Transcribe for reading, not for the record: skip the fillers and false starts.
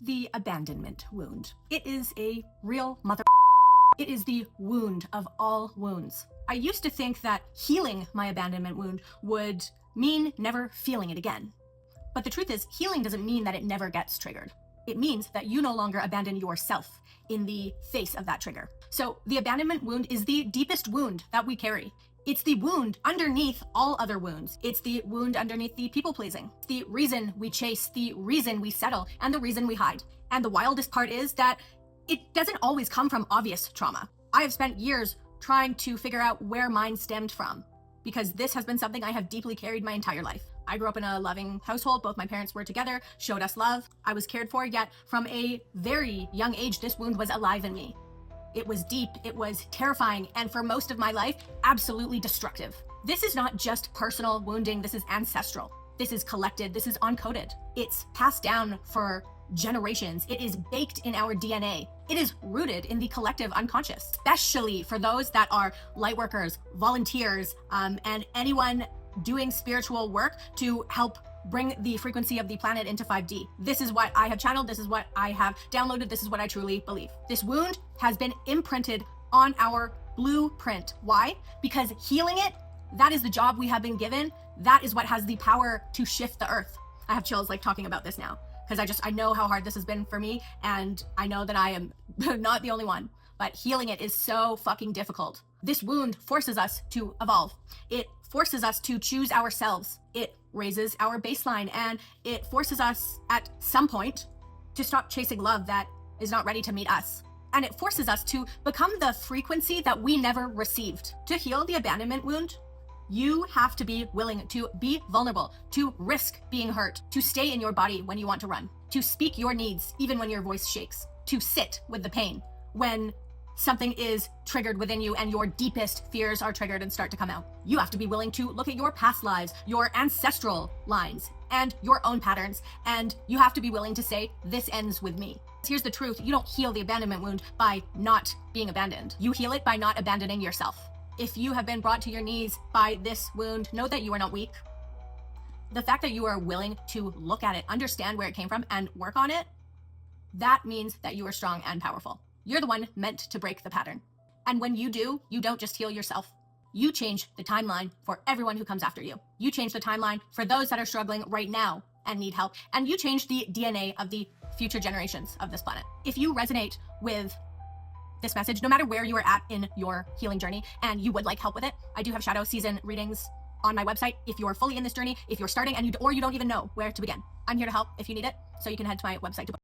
the abandonment wound. It is a real mother. It is the wound of all wounds. I used to think that healing my abandonment wound would mean never feeling it again. But the truth is, healing doesn't mean that it never gets triggered. It means that you no longer abandon yourself in the face of that trigger. So the abandonment wound is the deepest wound that we carry. It's the wound underneath all other wounds. It's the wound underneath the people pleasing. It's the reason we chase, the reason we settle, and the reason we hide. And the wildest part is that it doesn't always come from obvious trauma. I have spent years trying to figure out where mine stemmed from, because this has been something I have deeply carried my entire life. I grew up in a loving household. Both my parents were together, showed us love. I was cared for, yet from a very young age, this wound was alive in me. It was deep, it was terrifying, and for most of my life, absolutely destructive. This is not just personal wounding, this is ancestral. This is collected, this is uncoded. It's passed down for generations. It is baked in our DNA. It is rooted in the collective unconscious, especially for those that are light workers, volunteers, and anyone doing spiritual work to help bring the frequency of the planet into 5D. This is what I have channeled. This is what I have downloaded. This is what I truly believe. This wound has been imprinted on our blueprint. Why? Because healing it, that is the job we have been given. That is what has the power to shift the earth. I have chills like talking about this now, because I know how hard this has been for me, and I know that I am not the only one, but healing it is so fucking difficult. This wound forces us to evolve. It forces us to choose ourselves. It raises our baseline, and it forces us at some point to stop chasing love that is not ready to meet us. And it forces us to become the frequency that we never received. To heal the abandonment wound, you have to be willing to be vulnerable, to risk being hurt, to stay in your body when you want to run, to speak your needs even when your voice shakes, to sit with the pain when something is triggered within you and your deepest fears are triggered and start to come out. You have to be willing to look at your past lives, your ancestral lines, and your own patterns, and you have to be willing to say, this ends with me. Here's the truth. You don't heal the abandonment wound by not being abandoned. You heal it by not abandoning yourself. If you have been brought to your knees by this wound, know that you are not weak. The fact that you are willing to look at it, understand where it came from, and work on it, that means that you are strong and powerful. You're the one meant to break the pattern. And when you do, you don't just heal yourself. You change the timeline for everyone who comes after you. You change the timeline for those that are struggling right now and need help. And you change the DNA of the future generations of this planet. If you resonate with this message, no matter where you are at in your healing journey and you would like help with it, I do have shadow season readings on my website. If you're fully in this journey, if you're starting or you don't even know where to begin, I'm here to help if you need it. So you can head to my website to book.